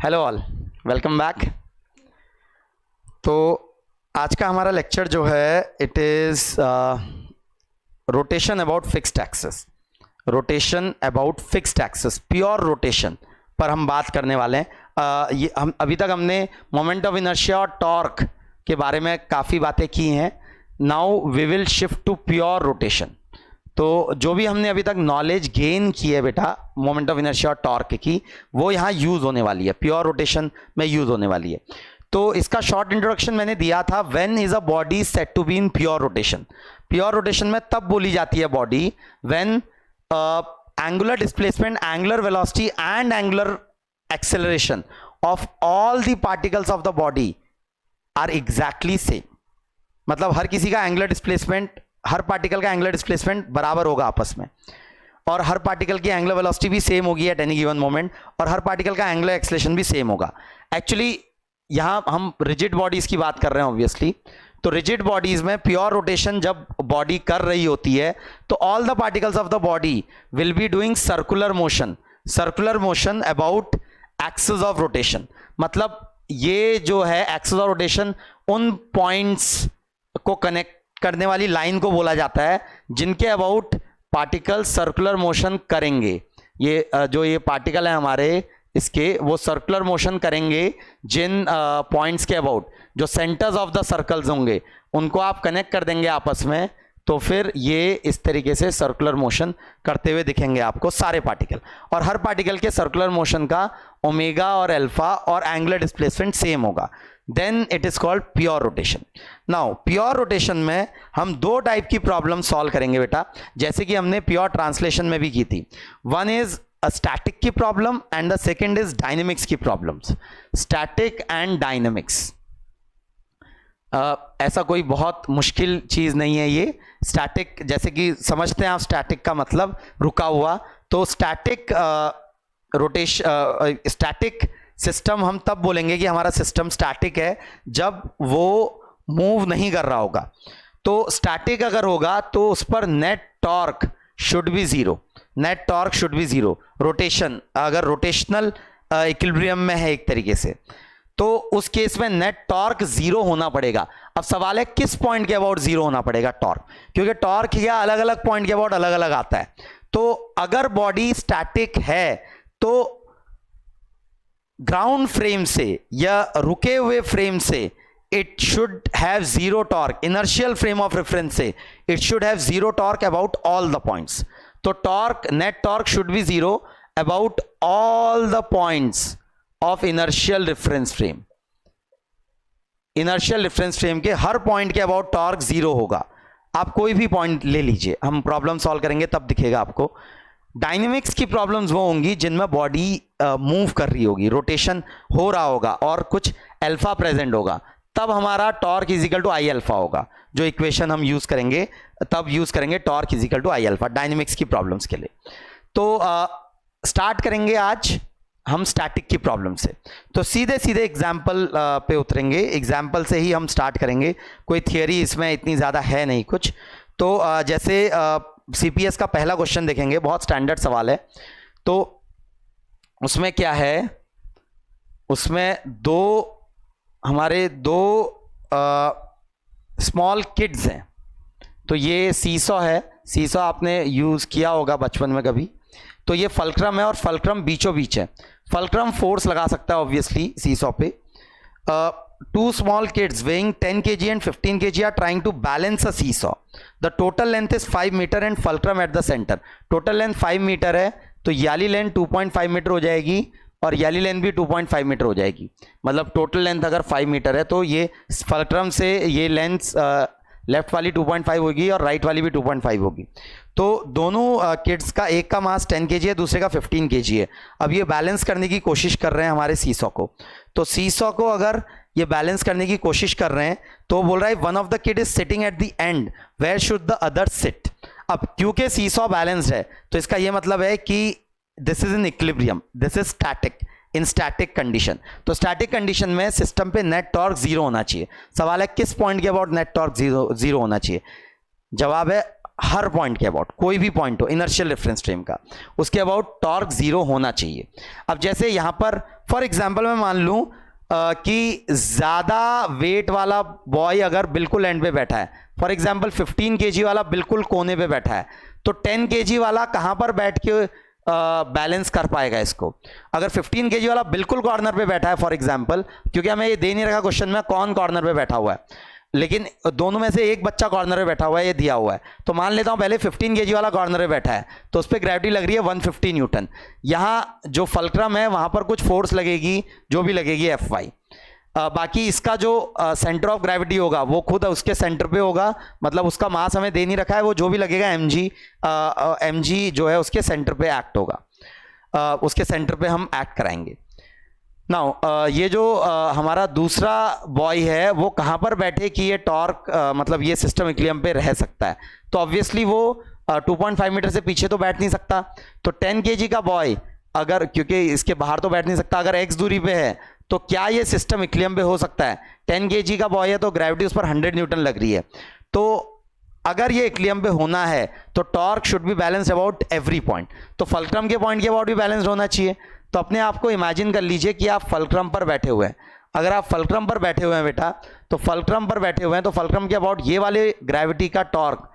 Hello all, welcome back. तो आज का हमारा लेक्चर जो है it is rotation about fixed axis. Rotation about fixed axis, pure rotation पर हम बात करने वाले हैं। ये हम अभी तक हमने मोमेंट ऑफ इनर्शिया और टॉर्क के बारे में काफ़ी बातें की हैं। Now we will shift to pure rotation. तो जो भी हमने अभी तक नॉलेज गेन की है बेटा मोमेंट ऑफ इनर्शिया और टॉर्क की, वो यहाँ यूज़ होने वाली है, प्योर रोटेशन में यूज़ होने वाली है। तो इसका शॉर्ट इंट्रोडक्शन मैंने दिया था, when is a body set to be in pure rotation. Pure rotation में तब बोली जाती है body when angular displacement, angular velocity and angular acceleration of all the particles of the body are exactly same. मतलब हर किसी का angular displacement, हर पार्टिकल का एंगुलर डिस्प्लेसमेंट बराबर होगा आपस में, और हर पार्टिकल की एंगुलर वेलोसिटी भी सेम होगी एट एनी गिवन मोमेंट, और हर पार्टिकल का एंगुलर एक्सेलरेशन भी सेम होगा। एक्चुअली यहां हम रिजिड बॉडीज की बात कर रहे हैं ऑब्वियसली। तो रिजिड बॉडीज में प्योर रोटेशन जब बॉडी कर रही होती है तो all the particles of the body will be doing circular motion about axis of rotation. मतलब ये जो है एक्सिस ऑफ रोटेशन, उन पॉइंट्स को कनेक्ट करने वाली लाइन को बोला जाता है जिनके अबाउट पार्टिकल सर्कुलर मोशन करेंगे। ये जो ये पार्टिकल है हमारे, इसके वो सर्कुलर मोशन करेंगे जिन पॉइंट्स के अबाउट, जो सेंटर्स ऑफ द सर्कल्स होंगे उनको आप कनेक्ट कर देंगे आपस में, तो फिर ये इस तरीके से सर्कुलर मोशन करते हुए दिखेंगे आपको सारे पार्टिकल। और हर पार्टिकल के सर्कुलर मोशन का ओमेगा और अल्फा और एंगुलर डिस्प्लेसमेंट सेम होगा। Then it is called pure rotation. Now pure rotation में हम दो टाइप की प्रॉब्लम सॉल्व करेंगे बेटा, जैसे कि हमने प्योर ट्रांसलेशन में भी की थी। वन इज अ स्टैटिक की problem and the second is dynamics की प्रॉब्लम्स। स्टैटिक एंड डायनेमिक्स ऐसा कोई बहुत मुश्किल चीज नहीं है ये। स्टैटिक जैसे कि समझते हैं आप, स्टैटिक का मतलब रुका हुआ। तो स्टैटिक रोटेशन, स्टैटिक सिस्टम हम तब बोलेंगे कि हमारा सिस्टम स्टैटिक है जब वो मूव नहीं कर रहा होगा। तो स्टैटिक अगर होगा तो उस पर net torque should be zero, net torque should be zero. Rotation अगर रोटेशनल इक्विलिब्रियम में है एक तरीके से, तो उस केस में नेट टॉर्क जीरो होना पड़ेगा। अब सवाल है किस पॉइंट के अबाउट जीरो होना पड़ेगा टॉर्क, क्योंकि टॉर्क या अलग अलग पॉइंट के अबाउट अलग अलग आता है। तो अगर बॉडी स्टैटिक है तो ग्राउंड फ्रेम से या रुके हुए फ्रेम से it should have zero torque, inertial frame of reference से it should have zero torque about all the points. तो torque, net torque should be zero about all the points of inertial reference frame. Inertial reference frame के हर point के about torque zero होगा। आप कोई भी point ले लीजिए, हम प्रॉब्लम सॉल्व करेंगे तब दिखेगा आपको। डायनेमिक्स की प्रॉब्लम्स वो होंगी जिनमें बॉडी मूव कर रही होगी, रोटेशन हो रहा होगा और कुछ अल्फा प्रेजेंट होगा, तब हमारा torque is equal to I alpha होगा। जो इक्वेशन हम यूज करेंगे तब यूज करेंगे torque is equal to I alpha dynamics की प्रॉब्लम्स के लिए। तो स्टार्ट करेंगे आज हम स्टैटिक की प्रॉब्लम से। तो सीधे सीधे एग्जाम्पल पे उतरेंगे, एग्जाम्पल से ही हम स्टार्ट करेंगे। कोई थियरी इसमें इतनी ज़्यादा है नहीं कुछ। तो जैसे सीपीएस का पहला क्वेश्चन देखेंगे, बहुत स्टैंडर्ड सवाल है। तो उसमें क्या है, उसमें हमारे दो स्मॉल किड्स हैं। तो ये सीसॉ है, सीसॉ आपने यूज़ किया होगा बचपन में कभी। तो ये फल्क्रम है और फल्क्रम बीचों बीच है। फल्क्रम फोर्स लगा सकता है ऑब्वियसली सीसॉ पे। Two small kids weighing 10 kg and 15 kg are trying to balance a seesaw. The total length is 5 meter and fulcrum at the center. Total length 5 metre है, तो याली length 2.5 metre हो जाएगी और याली length भी 2.5 metre हो जाएगी। मतलब टोटल लेंथ अगर 5 मीटर है तो ये फल्क्रम से ये लेंथ लेफ्ट वाली 2.5 होगी और राइट वाली भी 2.5 होगी। तो दोनों किड्स का, एक का मास 10 kg है, दूसरे का 15 kg है। अब ये बैलेंस करने की कोशिश कर रहे हैं हमारे सीसॉ को। तो सीसॉ को अगर ये बैलेंस करने की कोशिश कर रहे हैं तो बोल रहा है one of the kid is sitting at the end, where should the other sit. अब क्योंकि सीसॉ बैलेंस्ड है तो इसका ये मतलब है कि this is in equilibrium, this is static, in static condition. तो स्टैटिक कंडीशन में सिस्टम पे नेट टॉर्क जीरो होना चाहिए। सवाल है किस पॉइंट के अबाउट नेट टॉर्क जीरो होना चाहिए। जवाब है हर पॉइंट के अबाउट, कोई भी पॉइंट हो इनर्शियल रेफरेंस फ्रेम का, उसके अबाउट टॉर्क जीरो होना चाहिए। अब जैसे यहां पर फॉर एग्जाम्पल मैं मान लूं कि ज़्यादा वेट वाला बॉय अगर बिल्कुल एंड पे बैठा है, फॉर एग्जाम्पल 15 kg वाला बिल्कुल कोने पे बैठा है, तो 10 kg वाला कहाँ पर बैठ के बैलेंस कर पाएगा इसको? अगर 15 kg वाला बिल्कुल कॉर्नर पे बैठा है फॉर एग्जाम्पल, क्योंकि हमें ये दे नहीं रखा क्वेश्चन में कौन कॉर्नर पे बैठा हुआ है, लेकिन दोनों में से एक बच्चा कॉर्नर पे बैठा हुआ है, ये दिया हुआ है, तो मान लेता हूं पहले 15 kg वाला कॉर्नर पे बैठा है, तो उस पर ग्रेविटी लग रही है 150 न्यूटन। यहाँ जो फल्क्रम है वहां पर कुछ फोर्स लगेगी, जो भी लगेगी Fy। बाकी इसका जो सेंटर ऑफ ग्रेविटी होगा वो खुद उसके सेंटर पे होगा, मतलब उसका मास हमें दे नहीं रखा है, वो जो भी लगेगा mg जो है उसके सेंटर पे एक्ट होगा, उसके सेंटर पे हम एक्ट कराएंगे। नाउ ये जो हमारा दूसरा बॉय है वो कहाँ पर बैठे कि ये टॉर्क मतलब ये सिस्टम इक्विलिब्रियम पे रह सकता है? तो ऑब्वियसली वो 2.5 मीटर से पीछे तो बैठ नहीं सकता, तो 10 kg का बॉय अगर, क्योंकि इसके बाहर तो बैठ नहीं सकता, अगर x दूरी पे है तो क्या ये सिस्टम इक्विलिब्रियम पे हो सकता है? 10 kg का बॉय है तो ग्रेविटी उस पर 100 न्यूटन लग रही है, तो अगर ये इक्विलिब्रियम पे होना है तो torque should be balanced about every point, तो फल्क्रम के पॉइंट के अबाउट भी बैलेंस्ड होना चाहिए। तो अपने आप को इमेजिन कर लीजिए कि आप फल्क्रम पर बैठे हुए हैं, अगर आप फल्क्रम पर बैठे हुए हैं बेटा, तो फल्क्रम पर बैठे हुए हैं तो फल्क्रम के अबाउट ये वाले ग्रेविटी का टॉर्क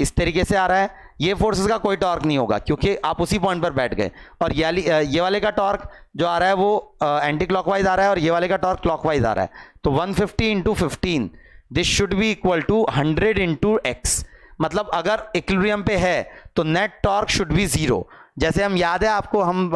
इस तरीके से आ रहा है, ये फोर्सेस का कोई टॉर्क नहीं होगा क्योंकि आप उसी पॉइंट पर बैठ गए, और ये वाले का टॉर्क जो आ रहा है वो एंटी क्लॉकवाइज आ रहा है और ये वाले का टॉर्क क्लॉकवाइज आ रहा है, तो 150 into 15 this should be equal to 100 into x, मतलब अगर इक्विलिब्रियम पे है तो नेट टॉर्क शुड बी 0। जैसे हम याद है आपको, हम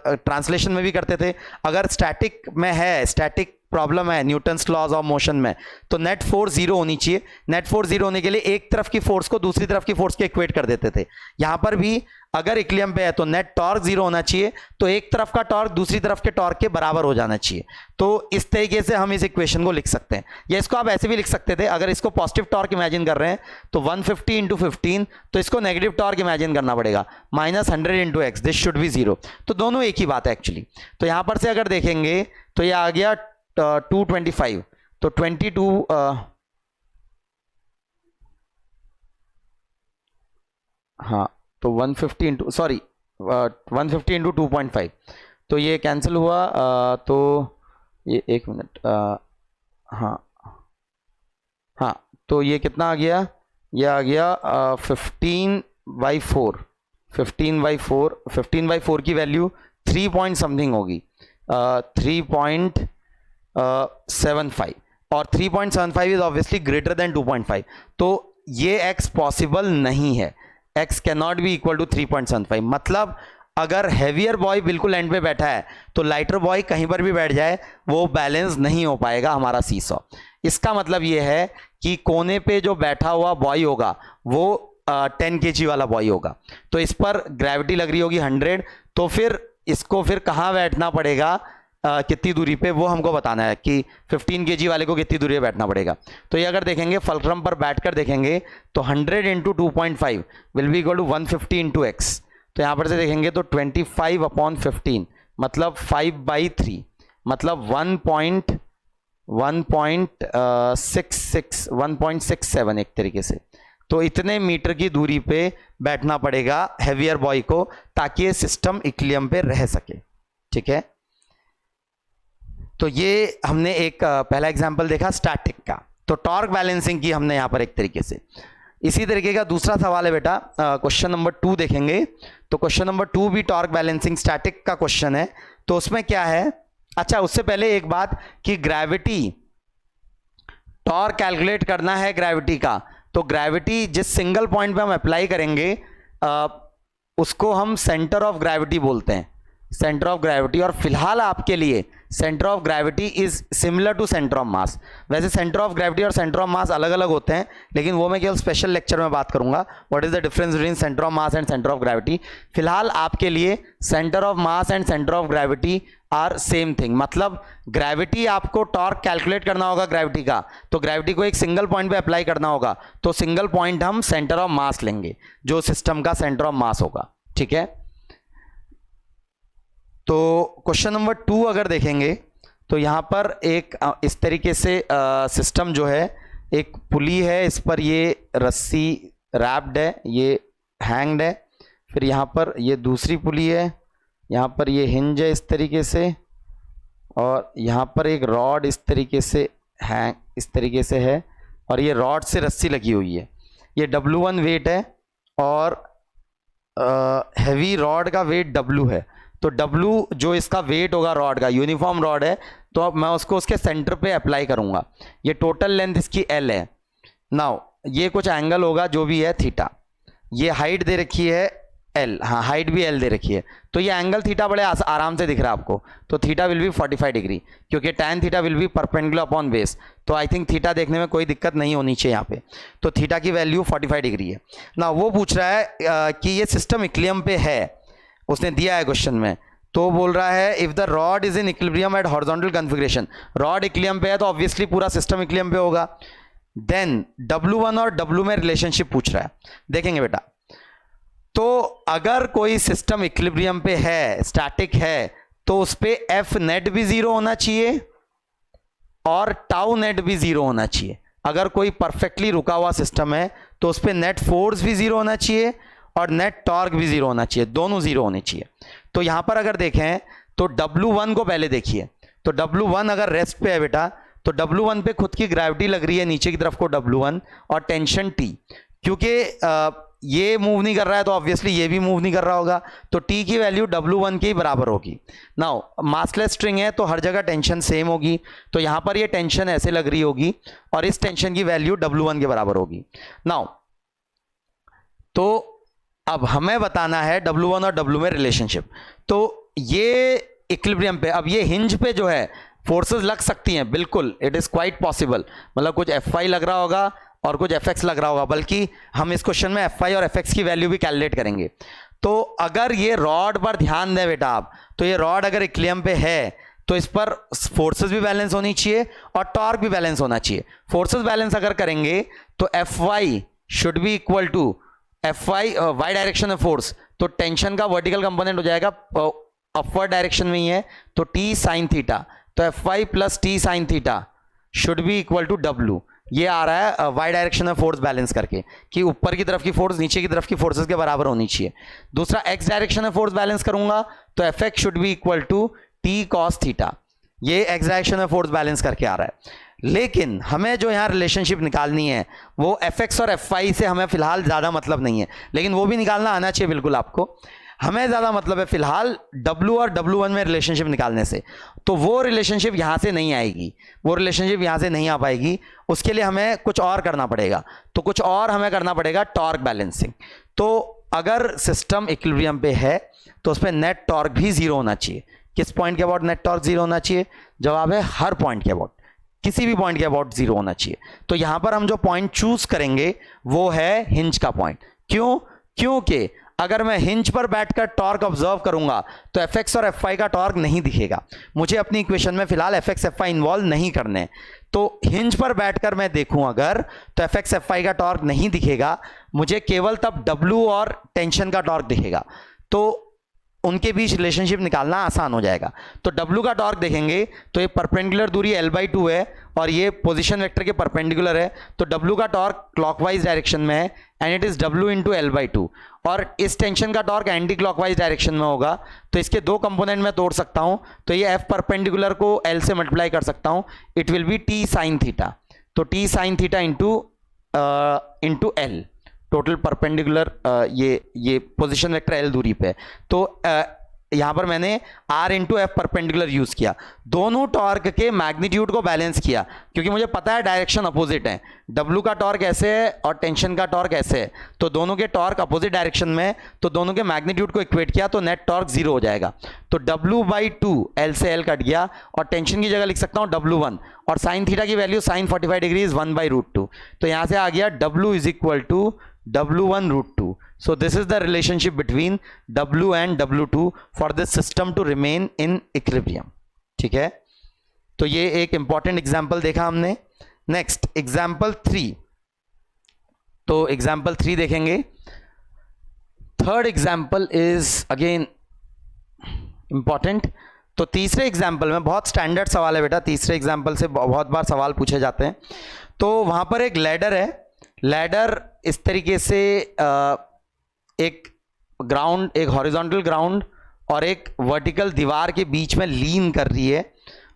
ट्रांसलेशन में भी करते थे, अगर स्टैटिक में है, स्टैटिक प्रॉब्लम है न्यूटन्स लॉज ऑफ मोशन में, तो नेट फोर्स 0 होनी चाहिए। नेट फोर्स 0 होने के लिए एक तरफ की फोर्स को दूसरी तरफ की फोर्स के इक्वेट कर देते थे, यहां पर भी अगर इक्विलिब्रियम पे है तो नेट टॉर्क 0 होना चाहिए, तो एक तरफ का टॉर्क दूसरी तरफ के टॉर्क के बराबर हो जाना चाहिए। तो इस तरीके से हम इस इक्वेशन को लिख सकते हैं, या इसको आप ऐसे भी लिख सकते थे, अगर इसको पॉजिटिव टॉर्क इमेजिन कर रहे हैं तो 150 इंटू 15, तो इसको नेगेटिव टॉर्क इमेजिन करना पड़ेगा -100 into x, this should B 0। तो दोनों एक ही बात है एक्चुअली। तो यहां पर से अगर देखेंगे तो यह आ गया 225, तो 22 हाँ, तो 150 इंटू 2.5, तो ये कैंसिल हुआ, तो ये एक मिनट, हाँ, तो ये कितना आ गया? ये आ गया 15/4, 15/4 की वैल्यू 3 पॉइंट समथिंग होगी, 3.75, और 3.75 इज ऑब्वियसली ग्रेटर देन 2.5, तो ये x पॉसिबल नहीं है, x cannot be equal to 3.75। मतलब अगर हैवियर बॉय बिल्कुल एंड पे बैठा है तो लाइटर बॉय कहीं पर भी बैठ जाए वो बैलेंस नहीं हो पाएगा हमारा सीसॉ। इसका मतलब ये है कि कोने पे जो बैठा हुआ बॉय होगा वो 10 kg वाला बॉय होगा, तो इस पर ग्रेविटी लग रही होगी 100, तो फिर इसको फिर कहाँ बैठना पड़ेगा, कितनी दूरी पे, वो हमको बताना है कि 15 kg वाले को कितनी दूरी पे बैठना पड़ेगा। तो ये अगर देखेंगे फल्क्रम पर बैठकर देखेंगे तो 100 into 2.5 will be equal to 150 into x, तो यहाँ पर से देखेंगे तो 25/15 मतलब 5/3, मतलब 1.67 एक तरीके से। तो इतने मीटर की दूरी पे बैठना पड़ेगा हैवियर बॉय को ताकि ये सिस्टम इक्विलिब्रियम पे रह सके, ठीक है। तो ये हमने एक पहला एग्जांपल देखा स्टैटिक का, तो टॉर्क बैलेंसिंग की हमने यहाँ पर एक तरीके से। इसी तरीके का दूसरा सवाल है बेटा, क्वेश्चन नंबर 2 देखेंगे, तो क्वेश्चन नंबर 2 भी टॉर्क बैलेंसिंग स्टैटिक का क्वेश्चन है। तो उसमें क्या है, अच्छा उससे पहले एक बात कि ग्रेविटी, टॉर्क कैलकुलेट करना है ग्रेविटी का, तो ग्रेविटी जिस सिंगल पॉइंट पे हम अप्लाई करेंगे उसको हम सेंटर ऑफ ग्रेविटी बोलते हैं, सेंटर ऑफ ग्रेविटी। और फिलहाल आपके लिए centre of gravity is similar to centre of mass. वैसे सेंटर ऑफ ग्रेविटी और सेंटर ऑफ मास अलग अलग होते हैं, लेकिन वो मैं केवल स्पेशल लेक्चर में बात करूंगा, what is the difference between centre of mass and centre of gravity. फिलहाल आपके लिए centre of mass and centre of gravity are same thing. मतलब ग्रेविटी आपको टॉर्क कैलकुलेट करना होगा ग्रेविटी का, तो ग्रेविटी को एक सिंगल पॉइंट पे अप्लाई करना होगा, तो सिंगल पॉइंट हम सेंटर ऑफ मास लेंगे जो सिस्टम का सेंटर ऑफ मास होगा, ठीक है। तो क्वेश्चन नंबर 2 अगर देखेंगे तो यहाँ पर एक इस तरीके से सिस्टम जो है, एक पुली है, इस पर ये रस्सी रैप्ड है, ये हैंग्ड है, फिर यहाँ पर ये दूसरी पुली है, यहाँ पर ये हिंज है इस तरीके से, और यहाँ पर एक रॉड इस तरीके से है और ये रॉड से रस्सी लगी हुई है। ये W1 वेट है और हैवी रॉड का वेट W है। तो W जो इसका वेट होगा रॉड का, यूनिफॉर्म रॉड है, तो अब मैं उसको उसके सेंटर पे अप्लाई करूंगा। ये टोटल लेंथ इसकी L है। नाउ ये कुछ एंगल होगा जो भी है थीटा। ये हाइट दे रखी है L, हाँ हाइट भी L दे रखी है, तो ये एंगल थीटा बड़े आराम से दिख रहा है आपको। तो थीटा विल बी 45 डिग्री, क्योंकि tan theta will be perpendicular upon base. तो आई थिंक थीटा देखने में कोई दिक्कत नहीं होनी चाहिए यहाँ पे। तो थीटा की वैल्यू 45 डिग्री है ना। वो पूछ रहा है कि ये सिस्टम इक्विलिब्रियम पे है, उसने दिया है क्वेश्चन में। तो बोल रहा है if the rod is in equilibrium at horizontal configuration, rod equilibrium पे है तो ऑब्वियसली पूरा सिस्टम इक्विलिब्रियम पे होगा। देन W1 और W में रिलेशनशिप पूछ रहा है। देखेंगे बेटा, तो अगर कोई सिस्टम इक्विलिब्रियम पे है, स्टैटिक है, तो उस पे F नेट भी 0 होना चाहिए और टाउ नेट भी 0 होना चाहिए। अगर कोई परफेक्टली रुका हुआ सिस्टम है तो उस पे नेट फोर्स भी 0 होना चाहिए और नेट टॉर्क भी 0 होना चाहिए, दोनों 0 होने चाहिए। तो यहां पर अगर देखें तो W1 को पहले देखिए। तो W1 अगर रेस्ट पे है बेटा, तो W1 पे खुद की ग्रेविटी लग रही है नीचे की तरफ को W1 और टेंशन T, क्योंकि ये मूव नहीं कर रहा है तो ऑब्वियसली ये भी मूव नहीं कर रहा होगा, तो T की वैल्यू W1 के ही बराबर होगी। नाउ मासलेस स्ट्रिंग है तो हर जगह टेंशन सेम होगी, तो यहां पर ये टेंशन ऐसे लग रही होगी और इस टेंशन की वैल्यू W1 के बराबर होगी। नाउ तो अब हमें बताना है W1 और W में रिलेशनशिप। तो ये इक्विलिब्रियम पे, अब ये हिंज पे जो है फोर्सेस लग सकती हैं, बिल्कुल इट इज क्वाइट पॉसिबल। मतलब कुछ Fy लग रहा होगा और कुछ Fx लग रहा होगा, बल्कि हम इस क्वेश्चन में Fy और Fx की वैल्यू भी कैलकुलेट करेंगे। तो अगर ये रॉड पर ध्यान दें बेटा आप, तो ये रॉड अगर इक्विलिब्रियम पे है तो इस पर फोर्सेस भी बैलेंस होनी चाहिए और टॉर्क भी बैलेंस होना चाहिए। फोर्सेस बैलेंस अगर करेंगे तो Fy should be equal to Fy y direction में फोर्स, तो टेंशन का वर्टिकल कंपोनेंट हो जाएगा अपवर्ड डायरेक्शन में ही है, तो T साइन थीटा, तो Fy plus T sine theta should be equal to W। ये आ रहा है y डायरेक्शन में फोर्स बैलेंस करके, कि ऊपर की तरफ की फोर्स नीचे की तरफ की फोर्सेस के बराबर होनी चाहिए। दूसरा x डायरेक्शन में फोर्स बैलेंस करूंगा तो Fx should be equal to T cos theta. ये x डायरेक्शन में फोर्स बैलेंस करके आ रहा है। लेकिन हमें जो यहाँ रिलेशनशिप निकालनी है वो Fx और Fy से हमें फिलहाल ज़्यादा मतलब नहीं है, लेकिन वो भी निकालना आना चाहिए बिल्कुल आपको। हमें ज़्यादा मतलब है फिलहाल W और W1 में रिलेशनशिप निकालने से। तो वो रिलेशनशिप यहाँ से नहीं आएगी, वो रिलेशनशिप यहाँ से नहीं आ पाएगी। उसके लिए हमें कुछ और करना पड़ेगा, तो कुछ और हमें करना पड़ेगा टॉर्क बैलेंसिंग। तो अगर सिस्टम इक्विलिब्रियम पे है तो उस पर नेट टॉर्क भी 0 होना चाहिए। किस पॉइंट के अबाउट नेट टॉर्क 0 होना चाहिए? जवाब है हर पॉइंट के अबाउट, किसी भी पॉइंट के अबाउट 0 होना चाहिए। तो यहां पर हम जो पॉइंट चूज करेंगे वो है हिंज का पॉइंट। क्यों? क्योंकि अगर मैं हिंज पर बैठकर टॉर्क ऑब्जर्व करूंगा तो Fx और Fy का टॉर्क नहीं दिखेगा। मुझे अपनी इक्वेशन में फिलहाल Fx Fy इन्वॉल्व नहीं करने, तो हिंज पर बैठकर मैं देखूं अगर तो Fx Fy का टॉर्क नहीं दिखेगा, मुझे केवल तब W और टेंशन का टॉर्क दिखेगा। तो उनके बीच रिलेशनशिप निकालना आसान हो जाएगा। तो W का टॉर्क देखेंगे तो ये परपेंडिकुलर दूरी L/2 है और ये पोजीशन वेक्टर के परपेंडिकुलर है, तो W का टॉर्क क्लॉकवाइज डायरेक्शन में है and it is W into L/2। और इस टेंशन का टॉर्क एंटी क्लॉकवाइज डायरेक्शन में होगा, तो इसके दो कंपोनेंट में तोड़ सकता हूं, तो ये F परपेंडिकुलर को L से मल्टीप्लाई कर सकता हूं, it will B T sine theta. तो T sine theta into L, total perpendicular ये पोजीशन वेक्टर L दूरी पे। तो यहां पर मैंने R into F perpendicular use किया, दोनों टॉर्क के मैग्नीट्यूड को बैलेंस किया, क्योंकि मुझे पता है डायरेक्शन अपोजिट है। W का टॉर्क ऐसे है और टेंशन का टॉर्क ऐसे है, तो दोनों के टॉर्क अपोजिट डायरेक्शन में है, तो दोनों के मैग्नीट्यूड को इक्वेट किया तो नेट टॉर्क 0 हो जाएगा। तो W/2 L से L कट गया और टेंशन की जगह लिख सकता हूं W1, और साइन थीटा की वैल्यू साइन 45 डिग्री इज 1/√2। तो यहां से आ गया W is equal to W1/√2. So this is the relationship between W and W2 for this system to remain in equilibrium. ठीक है, तो ये एक इंपॉर्टेंट एग्जाम्पल देखा हमने। नेक्स्ट एग्जाम्पल 3, तो एग्जाम्पल 3 देखेंगे। Third example is again important. तो तीसरे एग्जाम्पल में बहुत स्टैंडर्ड सवाल है बेटा, तीसरे एग्जाम्पल से बहुत बार सवाल पूछे जाते हैं। तो वहां पर एक लैडर है, लैडर इस तरीके से एक ग्राउंड, एक हॉरिजॉन्टल ग्राउंड और एक वर्टिकल दीवार के बीच में लीन कर रही है,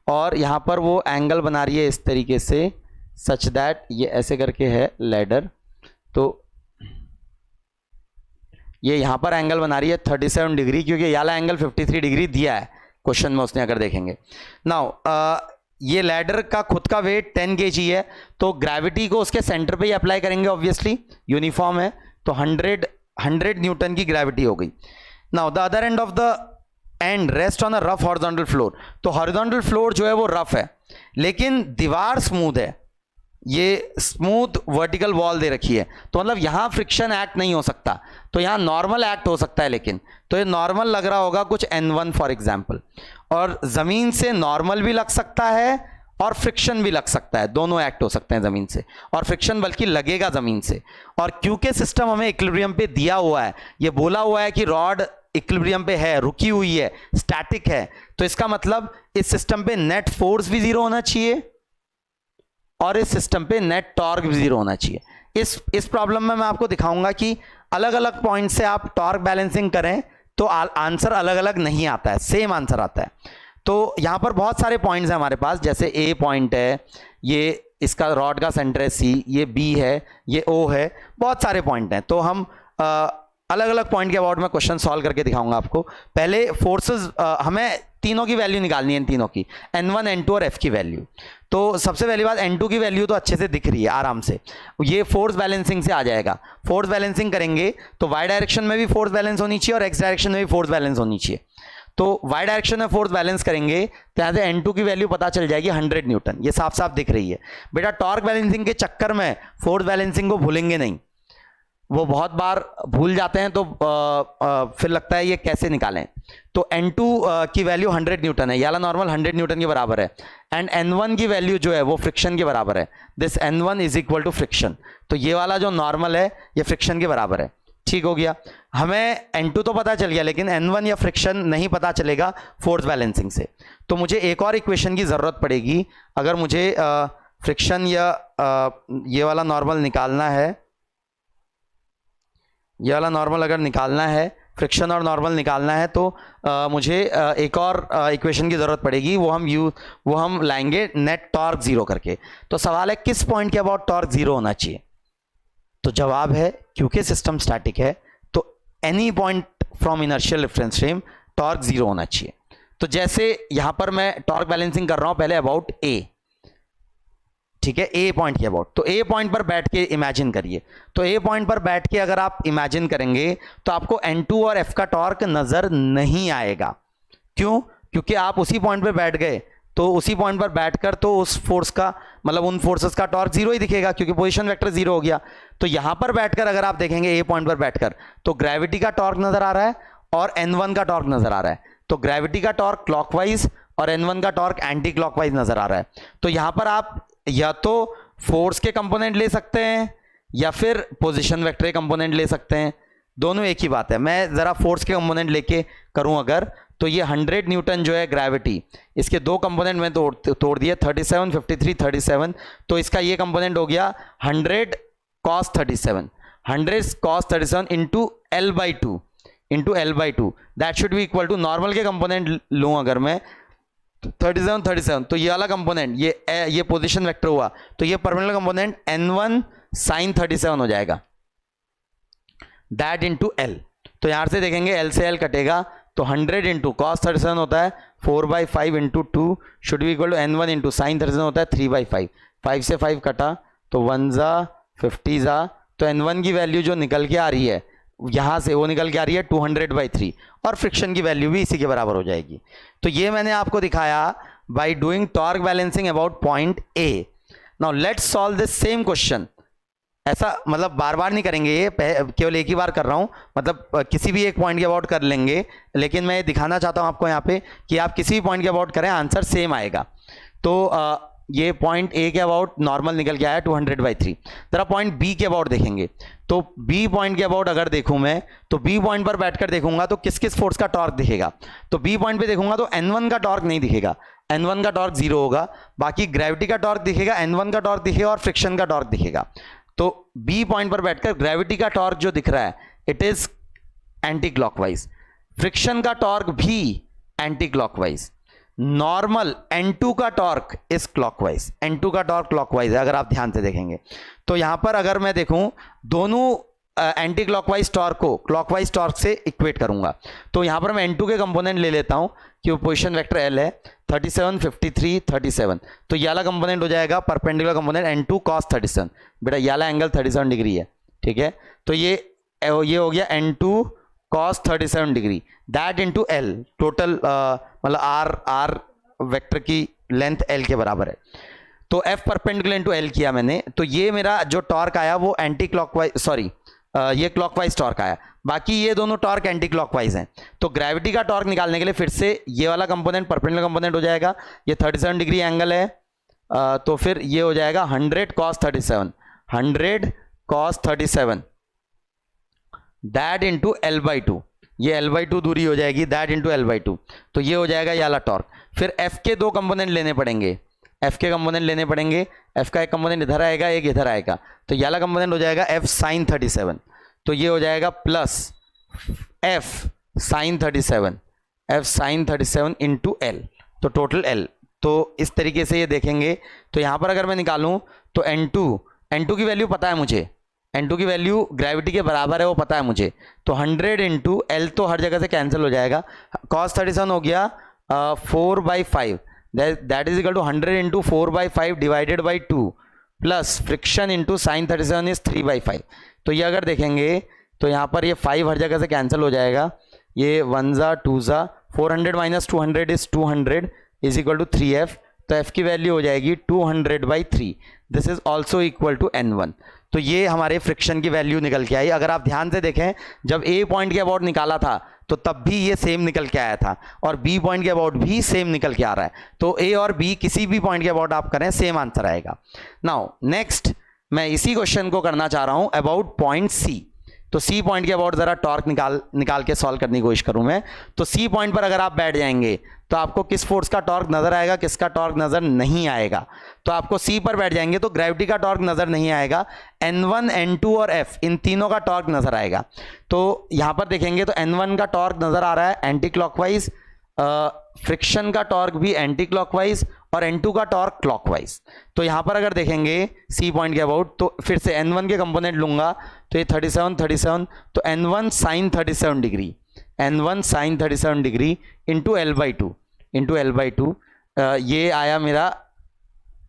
और यहाँ पर वो एंगल बना रही है इस तरीके से, सच दैट ये ऐसे करके है लैडर, तो ये यहाँ पर एंगल बना रही है 37 डिग्री, क्योंकि ये वाला एंगल 53 डिग्री दिया है क्वेश्चन में उसने, अगर देखेंगे। नाउ ये लैडर का खुद का वेट 10 kg है, तो ग्रेविटी को उसके सेंटर पे ही अप्लाई करेंगे, ऑब्वियसली यूनिफॉर्म है, तो 100 न्यूटन की ग्रेविटी हो गई। Now the other end of the end rest on a rough horizontal floor, तो हॉरिजॉन्टल फ्लोर जो है वो रफ है, लेकिन दीवार स्मूथ है, ये स्मूथ वर्टिकल वॉल दे रखी है, तो मतलब यहां फ्रिक्शन एक्ट नहीं हो सकता, तो यहां नॉर्मल एक्ट हो सकता है, लेकिन तो ये नॉर्मल लग रहा होगा कुछ N1 फॉर एग्जांपल, और जमीन से नॉर्मल भी लग सकता है और फ्रिक्शन भी लग सकता है, दोनों एक्ट हो सकते हैं जमीन से, और फ्रिक्शन बल्कि लगेगा जमीन से। और क्योंकि सिस्टम हमें इक्विलिब्रियम पे दिया हुआ है, ये बोला हुआ है कि रॉड इक्विलिब्रियम पे है, रुकी हुई है, स्टैटिक है, तो इसका मतलब इस सिस्टम पे नेट फोर्स भी जीरो होना चाहिए और इस सिस्टम पे नेट टॉर्क भी जीरो होना चाहिए। इस प्रॉब्लम में मैं आपको दिखाऊंगा कि अलग अलग पॉइंट से आप टॉर्क बैलेंसिंग करें तो आंसर अलग अलग नहीं आता है, सेम आंसर आता है। तो यहां पर बहुत सारे पॉइंट्स हैं हमारे पास, जैसे ए पॉइंट है, ये इसका रॉड का सेंटर है सी, ये बी है, ये ओ है, बहुत सारे पॉइंट हैं, तो हम अलग अलग पॉइंट के अबाउट में क्वेश्चन सॉल्व करके दिखाऊंगा आपको। पहले फोर्सेस, हमें तीनों की वैल्यू निकालनी है, इन तीनों की, N1 N2 और F की वैल्यू। तो सबसे पहली बात, N2 की वैल्यू तो अच्छे से दिख रही है आराम से, ये फोर्स बैलेंसिंग से आ जाएगा। फोर्स बैलेंसिंग करेंगे तो y डायरेक्शन में भी फोर्स बैलेंस होनी चाहिए और x डायरेक्शन में भी फोर्स बैलेंस होनी चाहिए। तो y डायरेक्शन में फोर्स बैलेंस करेंगे तो यहाँ से N2 की वैल्यू पता चल जाएगी 100 न्यूटन, ये साफ साफ दिख रही है। बेटा टॉर्क बैलेंसिंग के चक्कर में फोर्स बैलेंसिंग को भूलेंगे नहीं, वो बहुत बार भूल जाते हैं, तो फिर लगता है ये कैसे निकालें। तो N2 की वैल्यू 100 न्यूटन है, याला नॉर्मल 100 न्यूटन के बराबर है, एंड N1 की वैल्यू जो है वो फ्रिक्शन के बराबर है, this N1 is equal to friction, तो ये वाला जो नॉर्मल है ये फ्रिक्शन के बराबर है। ठीक हो गया, हमें N2 तो पता चल गया, लेकिन N1 या फ्रिक्शन नहीं पता चलेगा फोर्स बैलेंसिंग से, तो मुझे एक और इक्वेशन की ज़रूरत पड़ेगी। अगर मुझे फ्रिक्शन या ये वाला नॉर्मल निकालना है, ये वाला नॉर्मल अगर निकालना है, फ्रिक्शन और नॉर्मल निकालना है, तो मुझे एक और इक्वेशन की ज़रूरत पड़ेगी, वो हम लाएंगे नेट टॉर्क जीरो करके। तो सवाल है किस पॉइंट के अबाउट टॉर्क जीरो होना चाहिए, तो जवाब है क्योंकि सिस्टम स्टैटिक है तो any point from inertial reference frame torque zero होना चाहिए। तो जैसे यहां पर मैं टॉर्क बैलेंसिंग कर रहा हूं पहले अबाउट ए, ठीक है, ए पॉइंट के अबाउट, तो ए पॉइंट पर बैठ के इमेजिन करिए, तो ए पॉइंट पर बैठ के अगर आप इमेजिन करेंगे तो आपको N2 और F का टॉर्क नजर नहीं आएगा। क्यों? क्योंकि आप उसी पॉइंट पर बैठ गए, तो उसी पॉइंट पर बैठकर तो उस फोर्स का मतलब उन फोर्सेस का टॉर्क जीरो ही दिखेगा, क्योंकि पोजीशन वेक्टर जीरो हो गया। तो यहां पर बैठकर अगर आप देखेंगे ए पॉइंट पर बैठकर, तो ग्रेविटी का टॉर्क नजर आ रहा है और N1 का टॉर्क नजर आ रहा है, तो ग्रेविटी का टॉर्क क्लॉकवाइज और N1 का टॉर्क एंटी क्लॉकवाइज नजर आ रहा है। तो यहां पर आप या तो फोर्स के कंपोनेंट ले सकते हैं या फिर पोजीशन वेक्टर के कंपोनेंट ले सकते हैं, दोनों एक ही बात है। मैं जरा फोर्स के कंपोनेंट लेके करूं अगर, तो ये 100 न्यूटन जो है ग्रेविटी, इसके दो कंपोनेंट में तोड़ दिए, 37 53 37, तो इसका ये कंपोनेंट हो गया 100 cos 37, 100 cos 37 into L/2 that should be equal to, normal के कंपोनेंट लूं अगर मैं 37, तो ये वाला कंपोनेंट, ये पोजीशन वेक्टर हुआ, तो ये परमानेंट कंपोनेंट N1 sin 37 हो जाएगा, दैट इंटू L। तो यहां से देखेंगे L से L कटेगा, तो 100 इंटू cos 37 होता है 4/5 into 2 should be equal to N1 into sin 37 होता है 3/5, 5 से 5 कटा तो 1 जा 50 जा, तो N1 की वैल्यू जो निकल के आ रही है यहां से, वो निकल के आ रही है 200/3, और फ्रिक्शन की वैल्यू भी इसी के बराबर हो जाएगी। तो ये मैंने आपको दिखाया by doing torque balancing about point A. Now let's solve this same question, ऐसा मतलब बार बार नहीं करेंगे, ये केवल एक ही बार कर रहा हूं, मतलब किसी भी एक पॉइंट के अबाउट कर लेंगे, लेकिन मैं दिखाना चाहता हूं आपको यहाँ पे कि आप किसी भी पॉइंट के अबाउट करें आंसर सेम आएगा। तो ये पॉइंट ए के अबाउट नॉर्मल निकल के आया 200/3। जरा पॉइंट बी के अबाउट देखेंगे, तो बी पॉइंट के अबाउट अगर देखूं मैं, तो बी पॉइंट पर बैठकर देखूंगा तो किस किस फोर्स का टॉर्क दिखेगा, तो बी पॉइंट पे देखूंगा तो N1 का टॉर्क नहीं दिखेगा, N1 का टॉर्क जीरो होगा, बाकी ग्रेविटी का टॉर्क दिखेगा, N1 का टॉर्क दिखेगा और फ्रिक्शन का टॉर्क दिखेगा। तो बी पॉइंट पर बैठकर ग्रेविटी का टॉर्क जो दिख रहा है it is anti clockwise, friction का टॉर्क भी एंटी क्लॉकवाइज, नॉर्मल N2 का टॉर्क इज क्लॉकवाइज, N2 का टॉर्क क्लॉकवाइज है। अगर आप ध्यान से देखेंगे तो यहां पर अगर मैं देखूं दोनों एंटी क्लॉकवाइज टॉर्क को क्लॉकवाइज टॉर्क से इक्वेट करूंगा, तो यहां पर मैं N2 के कंपोनेंट ले लेता हूं कि वो पोजीशन वेक्टर L है 37 53 37, तो ये वाला कंपोनेंट हो जाएगा परपेंडिकुलर कंपोनेंट N2 cos 37। बेटा ये वाला एंगल 37 डिग्री है, ठीक है, तो ये हो गया N2 cos 37 degree, that into L total मतलब R वेक्टर की लेंथ L के बराबर है। तो F परपेंडिकुलर इनटू L किया मैंने, तो ये मेरा जो टॉर्क आया वो एंटी क्लॉकवाइज सॉरी ये क्लॉकवाइज टॉर्क आया, बाकी ये दोनों टॉर्क एंटी क्लॉकवाइज हैं। तो ग्रेविटी का टॉर्क निकालने के लिए फिर से ये वाला कंपोनेंट परपेंडिकुलर कंपोनेंट हो जाएगा, ये 37 डिग्री एंगल है, तो फिर ये हो जाएगा 100 cos 37, 100 cos 37 that into L/2, ये L/2 दूरी हो जाएगी, दैट इंटू L/2, तो ये हो जाएगा ये वाला टॉर्क। फिर F के दो कंपोनेंट लेने पड़ेंगे, F के कंपोनेंट लेने पड़ेंगे, F का एक कंपोनेंट इधर आएगा एक इधर आएगा, तो ये वाला कंपोनेंट हो जाएगा F sin 37, तो ये हो जाएगा plus F sin 37 into L, तो टोटल L। तो इस तरीके से ये देखेंगे, तो यहां पर अगर मैं निकालूं तो N2 की वैल्यू पता है मुझे, N2 की वैल्यू ग्रेविटी के बराबर है वो पता है मुझे, तो 100 इंटू L तो हर जगह से कैंसिल हो जाएगा, cos 37 हो गया 4/5, that is equal to 100 into 4/5 divided by 2 plus friction into sine 37 is 3/5। तो ये अगर देखेंगे तो यहाँ पर ये 5 हर जगह से कैंसिल हो जाएगा, ये 1 ज़ा 2 ज़ा 400 minus 200 is 200 is equal to 3F, तो F की वैल्यू हो जाएगी 200/3, this is also equal to N1। तो ये हमारे फ्रिक्शन की वैल्यू निकल के आई। अगर आप ध्यान से देखें जब A पॉइंट के अबाउट निकाला था तो तब भी ये सेम निकल के आया था, और B पॉइंट के अबाउट भी सेम निकल के आ रहा है, तो A और B किसी भी पॉइंट के अबाउट आप करें सेम आंसर आएगा। नाउ नेक्स्ट मैं इसी क्वेश्चन को करना चाह रहा हूं अबाउट पॉइंट C। तो C पॉइंट के अबाउट जरा टॉर्क निकाल के सॉल्व करने की कोशिश करूं मैं। तो C पॉइंट पर अगर आप बैठ जाएंगे तो आपको किस फोर्स का टॉर्क नजर आएगा, किसका टॉर्क नजर नहीं आएगा। तो आपको C पर बैठ जाएंगे तो ग्रेविटी का टॉर्क नजर नहीं आएगा, N1 N2 और F इन तीनों का टॉर्क नजर आएगा। तो यहां पर देखेंगे तो N1 का टॉर्क नजर आ रहा है एंटी क्लॉकवाइज, फ्रिक्शन का टॉर्क भी एंटी क्लॉकवाइज और N2 का टॉर्क क्लॉकवाइज। तो यहां पर अगर देखेंगे C पॉइंट के अबाउट तो फिर से N1 के कंपोनेंट लूंगा, तो ये 37 तो N1 sin 37 degree, N1 sin 37 degree into L/2 ये आया मेरा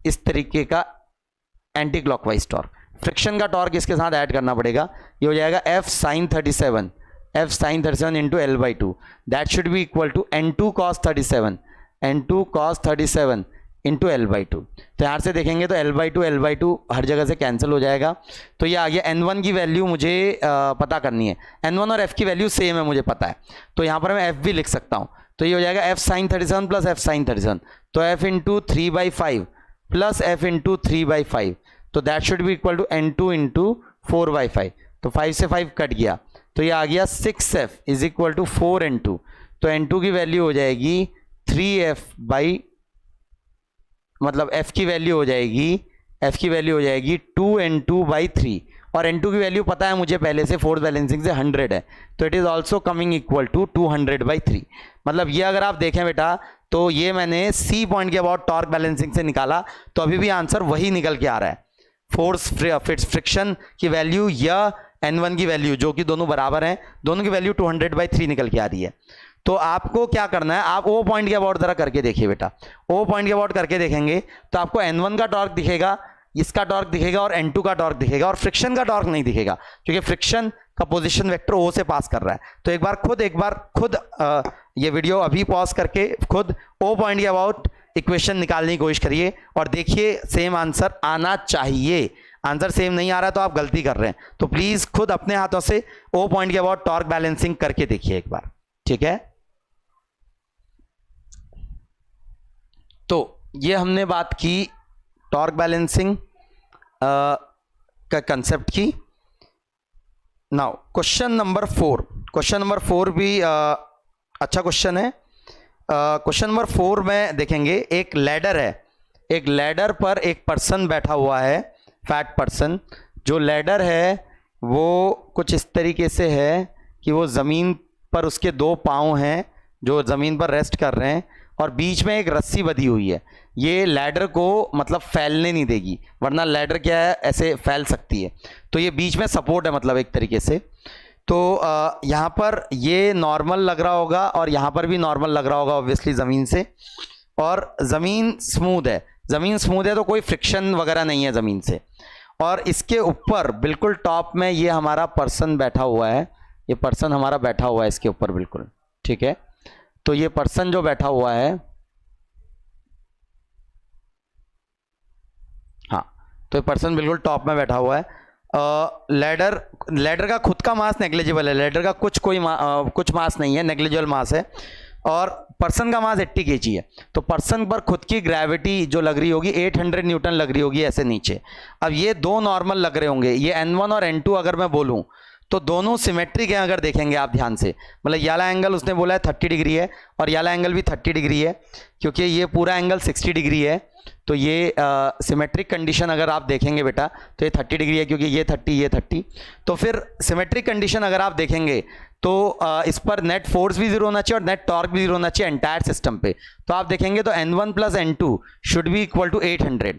इस तरीके का एंटी क्लॉकवाइज टॉर्क। फ्रिक्शन का टॉर्क इसके साथ ऐड करना पड़ेगा, ये हो जाएगा F sin 37 into L/2, that should be equal to N2 cos 37 into L/2। तो यहाँ से देखेंगे तो L/2 हर जगह से कैंसिल हो जाएगा, तो ये आ गया। N1 की वैल्यू मुझे पता करनी है, N1 और F की वैल्यू सेम है मुझे पता है, तो यहाँ पर मैं F भी लिख सकता हूँ, तो ये हो जाएगा F sin 37 plus F sin 37, तो F into 3/5 plus F into 3/5, तो that should be equal to N2 into 4/5, तो 5 से 5 कट गया, तो ये आ गया 6F is equal to 4N2, तो N2 की वैल्यू हो जाएगी 3F बाई मतलब F की वैल्यू हो जाएगी 2N2/3, और N2 की वैल्यू पता है मुझे पहले से, फोर्स बैलेंसिंग से 100 है, तो it is also coming equal to 200/3। मतलब ये अगर आप देखें बेटा तो ये मैंने C पॉइंट के अबाउट टॉर्क बैलेंसिंग से निकाला, तो अभी भी आंसर वही निकल के आ रहा है, फोर्स फ्रिक्शन की वैल्यू या N1 की वैल्यू जो कि दोनों बराबर हैं, दोनों की वैल्यू 200/3 निकल के आ रही है। तो आपको क्या करना है, आप O पॉइंट के अबाउट जरा करके देखिए बेटा, O पॉइंट के अबाउट करके देखेंगे तो आपको N1 का टॉर्क दिखेगा, इसका टॉर्क दिखेगा और N2 का टॉर्क दिखेगा, और फ्रिक्शन का टॉर्क नहीं दिखेगा क्योंकि फ्रिक्शन का पोजीशन वेक्टर O से पास कर रहा है। तो एक बार खुद ये वीडियो अभी पॉज करके खुद O पॉइंट के अबाउट इक्वेशन निकालने की कोशिश करिए और देखिए सेम आंसर आना चाहिए। आंसर सेम नहीं आ रहा तो आप गलती कर रहे हैं, तो प्लीज खुद अपने हाथों से O पॉइंट के अबाउट टॉर्क बैलेंसिंग करके देखिए एक बार, ठीक है। तो ये हमने बात की टॉर्क बैलेंसिंग का कंसेप्ट की। नाउ क्वेश्चन नंबर 4 भी अच्छा क्वेश्चन है। क्वेश्चन नंबर 4 में देखेंगे एक लैडर है, एक लैडर पर एक पर्सन बैठा हुआ है, फैट पर्सन। जो लैडर है वो कुछ इस तरीके से है कि वो ज़मीन पर उसके 2 पाँव हैं जो ज़मीन पर रेस्ट कर रहे हैं, और बीच में एक रस्सी बंधी हुई है, ये लैडर को मतलब फैलने नहीं देगी, वरना लैडर क्या है ऐसे फैल सकती है। तो ये बीच में सपोर्ट है मतलब एक तरीके से। तो यहाँ पर ये नॉर्मल लग रहा होगा और यहाँ पर भी नॉर्मल लग रहा होगा ऑब्वियसली ज़मीन से, और ज़मीन स्मूथ है, ज़मीन स्मूथ है तो कोई फ्रिक्शन वगैरह नहीं है ज़मीन से। और इसके ऊपर बिल्कुल टॉप में ये हमारा पर्सन बैठा हुआ है, ये पर्सन हमारा बैठा हुआ है इसके ऊपर बिल्कुल, ठीक है। तो ये पर्सन जो बैठा हुआ है, हाँ, तो ये पर्सन बिल्कुल टॉप में बैठा हुआ है। लैडर का खुद का मास नेग्लिजिबल है, लैडर का कुछ मास नहीं है, नेग्लिजिबल मास है। और पर्सन का मास 80 kg है, तो पर्सन पर खुद की ग्रेविटी जो लग रही होगी 800 न्यूटन लग रही होगी ऐसे नीचे। अब ये दो नॉर्मल लग रहे होंगे, ये N1 और N2 अगर मैं बोलूं तो दोनों सिमेट्रिक हैं। अगर देखेंगे आप ध्यान से, मतलब ये वाला एंगल उसने बोला है 30 डिग्री है और ये वाला एंगल भी 30 डिग्री है, क्योंकि ये पूरा एंगल 60 डिग्री है। तो ये सिमेट्रिक कंडीशन अगर आप देखेंगे बेटा तो ये 30 डिग्री है, क्योंकि ये 30 ये 30। तो फिर सिमेट्रिक कंडीशन अगर आप देखेंगे तो इस पर नेट फोर्स भी जीरो होना चाहिए और नेट टॉर्क भी जीरो होना चाहिए एंटायर सिस्टम पे। तो आप देखेंगे तो N1 plus N2 should be equal to 800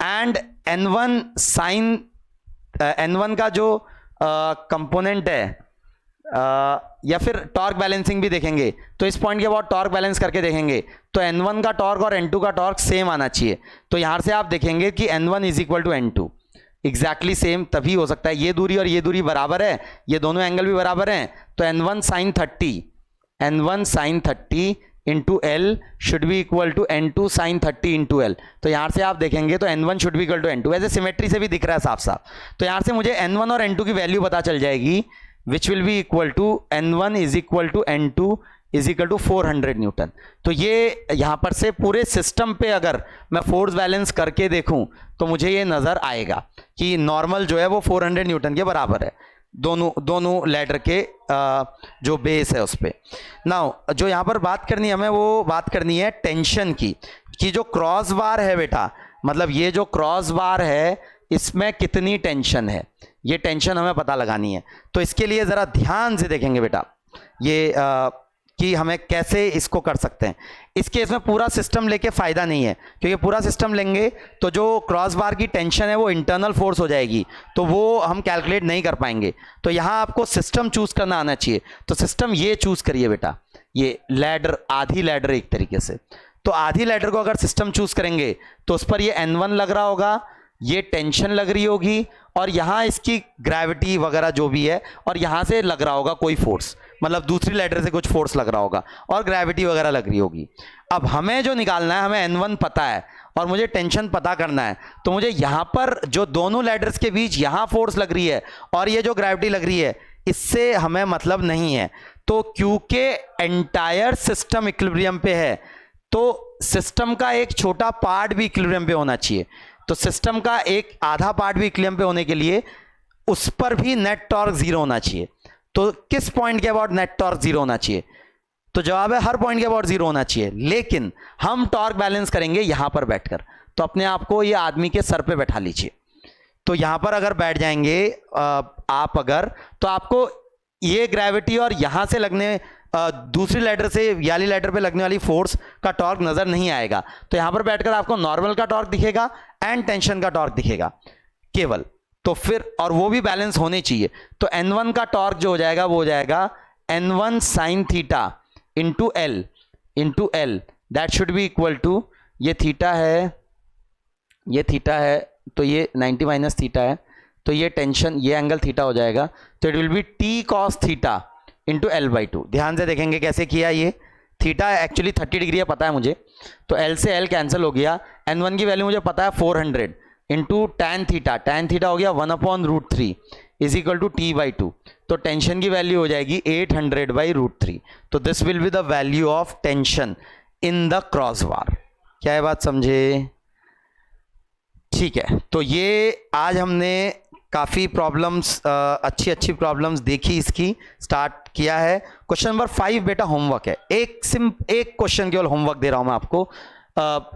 and N1 का जो कंपोनेंट है या फिर टॉर्क बैलेंसिंग भी देखेंगे तो इस पॉइंट के बाद टॉर्क बैलेंस करके देखेंगे तो N1 का टॉर्क और N2 का टॉर्क सेम आना चाहिए। तो यहां से आप देखेंगे कि N1 is equal to N2 exactly same तभी हो सकता है, ये दूरी और ये दूरी बराबर है, ये दोनों एंगल भी बराबर हैं। तो N1 sin 30 into L should be equal to N2 sin 30 into L। तो यहां से आप देखेंगे तो N1 should be equal to N2, वैसे सिमेट्री से भी दिख रहा है साफ साफ। तो यहां से मुझे N1 और N2 की वैल्यू पता चल जाएगी, which will be equal to N1 is equal to N2 is equal to 400 newton. तो ये यहां पर से पूरे सिस्टम पे अगर मैं फोर्स बैलेंस करके देखूं तो मुझे ये नजर आएगा कि नॉर्मल जो है वो 400 न्यूटन के बराबर है दोनों लैडर के जो बेस है उस पे। नाउ जो यहाँ पर बात करनी है हमें, वो बात करनी है टेंशन की, कि जो क्रॉस बार है बेटा, मतलब ये जो क्रॉस बार है इसमें कितनी टेंशन है, ये टेंशन हमें पता लगानी है। तो इसके लिए ज़रा ध्यान से देखेंगे बेटा ये कि हमें कैसे इसको कर सकते हैं। इस केस में पूरा सिस्टम लेके फ़ायदा नहीं है, क्योंकि पूरा सिस्टम लेंगे तो जो क्रॉस बार की टेंशन है वो इंटरनल फोर्स हो जाएगी, तो वो हम कैलकुलेट नहीं कर पाएंगे। तो यहाँ आपको सिस्टम चूज करना आना चाहिए। तो सिस्टम ये चूज करिए बेटा, ये लैडर, आधी लैडर एक तरीके से। तो आधी लैडर को अगर सिस्टम चूज करेंगे तो उस पर ये N1 लग रहा होगा, ये टेंशन लग रही होगी, और यहाँ इसकी ग्रेविटी वगैरह जो भी है, और यहाँ से लग रहा होगा कोई फोर्स, मतलब दूसरी लैडर से कुछ फोर्स लग रहा होगा और ग्रेविटी वगैरह लग रही होगी। अब हमें जो निकालना है, हमें N1 पता है और मुझे टेंशन पता करना है। तो मुझे यहाँ पर जो दोनों लैडर्स के बीच यहाँ फोर्स लग रही है और ये जो ग्रेविटी लग रही है, इससे हमें मतलब नहीं है। तो क्योंकि एंटायर सिस्टम इक्विलिब्रियम पे है, तो सिस्टम का एक छोटा पार्ट भी इक्विलिब्रियम पे होना चाहिए। तो सिस्टम का एक आधा पार्ट भी इक्विलिब्रियम पे होने के लिए उस पर भी नेट टॉर्क जीरो होना चाहिए। तो किस पॉइंट के अबाउट नेट टॉर्क जीरो होना चाहिए? तो जवाब है हर पॉइंट के अबाउट जीरो होना चाहिए, लेकिन हम टॉर्क बैलेंस करेंगे यहां पर बैठकर। तो अपने आप को ये आदमी के सर पे बैठा लीजिए। तो यहां पर अगर बैठ जाएंगे आप अगर, तो आपको ये ग्रेविटी और यहां से लगने दूसरी लैडर से याली लैडर पे लगने वाली फोर्स का टॉर्क नजर नहीं आएगा। तो यहां पर बैठकर आपको नॉर्मल का टॉर्क दिखेगा एंड टेंशन का टॉर्क दिखेगा केवल। तो फिर और वो भी बैलेंस होने चाहिए। तो N1 का टॉर्क जो हो जाएगा वो हो जाएगा N1 sin theta into L that should be equal to, ये थीटा है, ये थीटा है, तो ये 90 माइनस थीटा है, तो ये टेंशन, ये एंगल थीटा हो जाएगा। तो it will B T cos theta into L/2। ध्यान से देखेंगे कैसे किया, ये थीटा एक्चुअली 30 डिग्री है पता है मुझे, तो L से L कैंसिल हो गया। N1 की वैल्यू मुझे पता है 400 इंटू tan थीटा हो गया 1/√3 इज इक्वल टू T/2। तो टेंशन की वैल्यू हो जाएगी 800/√3। तो this will be the value of tension in the cross bar. क्या है बात समझे? ठीक है, तो ये आज हमने काफ़ी प्रॉब्लम्स, अच्छी प्रॉब्लम्स देखी, इसकी स्टार्ट किया है। क्वेश्चन नंबर 5 बेटा होमवर्क है, एक क्वेश्चन केवल होमवर्क दे रहा हूं मैं आपको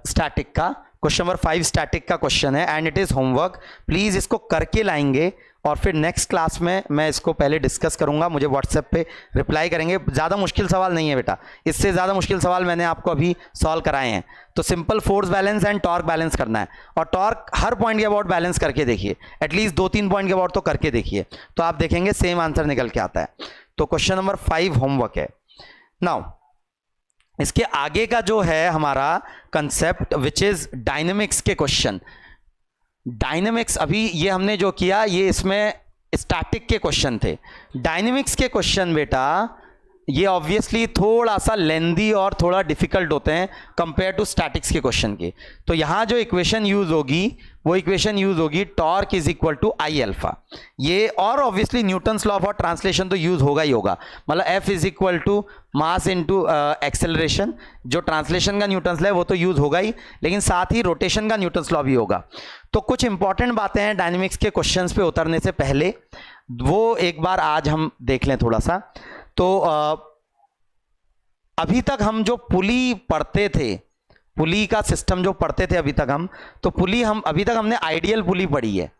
स्टैटिक का। क्वेश्चन नंबर 5 स्टैटिक का क्वेश्चन है and it is homework. Please इसको करके लाएंगे और फिर नेक्स्ट क्लास में मैं इसको पहले डिस्कस करूंगा, मुझे व्हाट्सएप पे रिप्लाई करेंगे। ज़्यादा मुश्किल सवाल नहीं है बेटा, इससे ज़्यादा मुश्किल सवाल मैंने आपको अभी सॉल्व कराए हैं। तो simple force balance and torque balance करना है, और टॉर्क हर पॉइंट के अबाउट बैलेंस करके देखिए, एटलीस्ट 2-3 पॉइंट के अबाउट तो करके देखिए, तो आप देखेंगे सेम आंसर निकल के आता है। तो क्वेश्चन नंबर 5 होमवर्क है। नाउ इसके आगे का जो है हमारा कंसेप्ट विच इज डायनेमिक्स के क्वेश्चन। डायनेमिक्स अभी ये हमने जो किया ये इसमें स्टैटिक के क्वेश्चन थे। डायनेमिक्स के क्वेश्चन बेटा ये ऑब्वियसली थोड़ा सा लेंदी और थोड़ा डिफिकल्ट होते हैं कंपेयर टू स्टैटिक्स के क्वेश्चन के। तो यहां जो इक्वेशन यूज होगी वो इक्वेशन यूज होगी torque is equal to I alpha, ये, और obviously Newton's law for translation तो यूज होगा ही होगा, मतलब F is equal to mass into acceleration, जो ट्रांसलेशन का न्यूटन्स लॉ है वो तो यूज होगा ही, लेकिन साथ ही रोटेशन का न्यूटन्स लॉ भी होगा। तो कुछ इंपॉर्टेंट बातें हैं डायनेमिक्स के क्वेश्चंस पे उतरने से पहले, वो एक बार आज हम देख लें थोड़ा सा। तो अभी तक हम जो पुली पढ़ते थे, पुली का सिस्टम जो पढ़ते थे अभी तक हम, तो पुली हम अभी तक हमने आइडियल पुली पढ़ी है।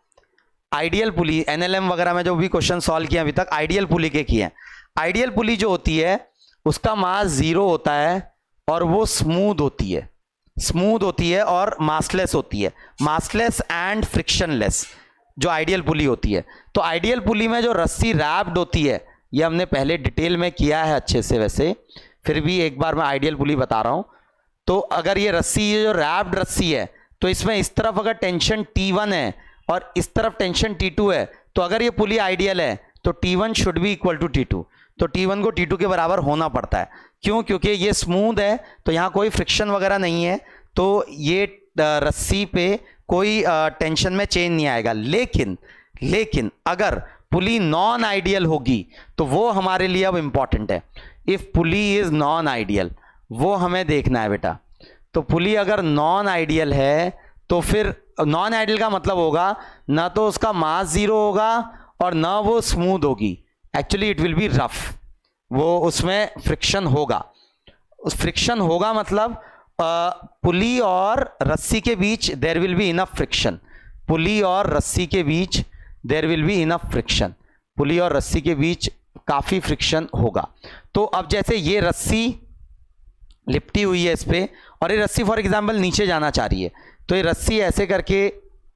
आइडियल पुली एनएलएम वगैरह में जो भी क्वेश्चन सॉल्व किए अभी तक आइडियल पुली के किए हैं। आइडियल पुली जो होती है उसका मास 0 होता है और वो स्मूथ होती है, स्मूथ होती है और मासलेस होती है, मासलेस एंड फ्रिक्शनलेस जो आइडियल पुली होती है। तो आइडियल पुली में जो रस्सी रैप्ड होती है ये हमने पहले डिटेल में किया है अच्छे से, वैसे फिर भी एक बार मैं आइडियल पुली बता रहा हूं। तो अगर ये रस्सी, ये जो रैप्ड रस्सी है, तो इसमें इस तरफ अगर टेंशन T1 है और इस तरफ टेंशन T2 है, तो अगर ये पुली आइडियल है तो T1 should be equal to T2, तो T1 को T2 के बराबर होना पड़ता है। क्यों? क्योंकि ये स्मूथ है तो यहाँ कोई फ्रिक्शन वगैरह नहीं है, तो ये रस्सी पे कोई टेंशन में चेंज नहीं आएगा। लेकिन अगर पुली नॉन आइडियल होगी तो वो हमारे लिए अब इंपॉर्टेंट है। If pulley is non ideal, वो हमें देखना है बेटा। तो पुली अगर नॉन आइडियल है तो फिर नॉन आइडियल का मतलब होगा ना तो उसका मास 0 होगा और ना वो स्मूथ होगी, actually it will B rough, वो उसमें फ्रिक्शन होगा। उस फ्रिक्शन होगा मतलब पुली और रस्सी के बीच there will be enough friction, pulley और रस्सी के बीच there will be enough friction, pulley और रस्सी के बीच काफी फ्रिक्शन होगा। तो अब जैसे ये रस्सी लिपटी हुई है इस पे, और ये रस्सी फॉर एग्जांपल नीचे जाना चाह रही है, तो ये रस्सी ऐसे करके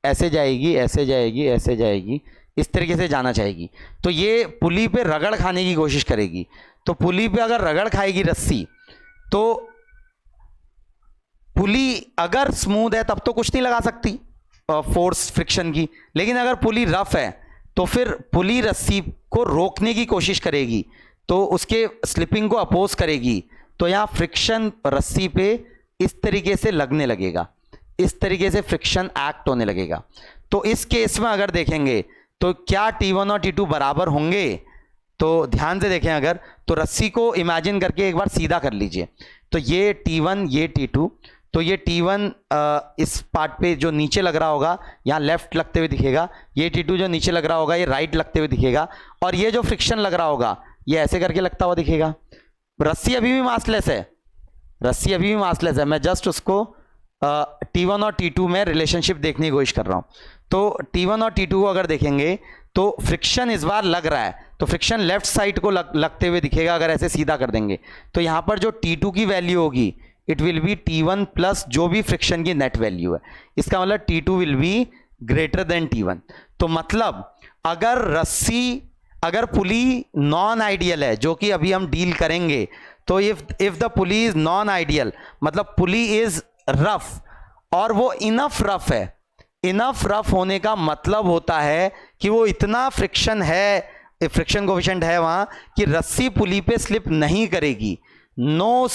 ऐसे जाएगी, ऐसे जाएगी, ऐसे जाएगी, इस तरीके से जाना चाहेगी। तो ये पुली पे रगड़ खाने की कोशिश करेगी। तो पुली पे अगर रगड़ खाएगी रस्सी, तो पुली अगर स्मूथ है तब तो कुछ नहीं लगा सकती फोर्स फ्रिक्शन की, लेकिन अगर पुली रफ है तो फिर पुली रस्सी को रोकने की कोशिश करेगी, तो उसके स्लिपिंग को अपोज करेगी, तो यहां फ्रिक्शन रस्सी पे इस तरीके से लगने लगेगा, इस तरीके से फ्रिक्शन एक्ट होने लगेगा। तो इस केस में अगर देखेंगे तो क्या T1 और T2 बराबर होंगे? तो ध्यान से देखें अगर, तो रस्सी को इमेजिन करके एक बार सीधा कर लीजिए। तो ये T1, ये T2, तो ये T1 इस पार्ट पे जो नीचे लग रहा होगा यहाँ लेफ्ट लगते हुए दिखेगा, ये T2 जो नीचे लग रहा होगा ये राइट लगते हुए दिखेगा, और ये जो फ्रिक्शन लग रहा होगा ये ऐसे करके लगता हुआ दिखेगा। रस्सी अभी भी मासलेस है, रस्सी अभी भी मासलेस है, मैं जस्ट उसको T1 और T2 में रिलेशनशिप देखने की कोशिश कर रहा हूँ। तो T1 और T2 को अगर देखेंगे तो फ्रिक्शन इस बार लग रहा है, तो फ्रिक्शन लेफ्ट साइड को लगते हुए दिखेगा अगर ऐसे सीधा कर देंगे। तो यहाँ पर जो T2 की वैल्यू होगी it will B T1 plus जो भी फ्रिक्शन की नेट वैल्यू है, इसका मतलब T2 will be greater than T1। तो मतलब अगर रस्सी, अगर पुली नॉन आइडियल है, जो कि अभी हम डील करेंगे, तो if the pulley is non ideal मतलब पुली इज रफ और वो इनफ रफ है, इनफ रफ होने का मतलब होता है कि वो इतना फ्रिक्शन है, फ्रिक्शन कोएफिशिएंट है वहां कि रस्सी पुली पे स्लिप नहीं करेगी। No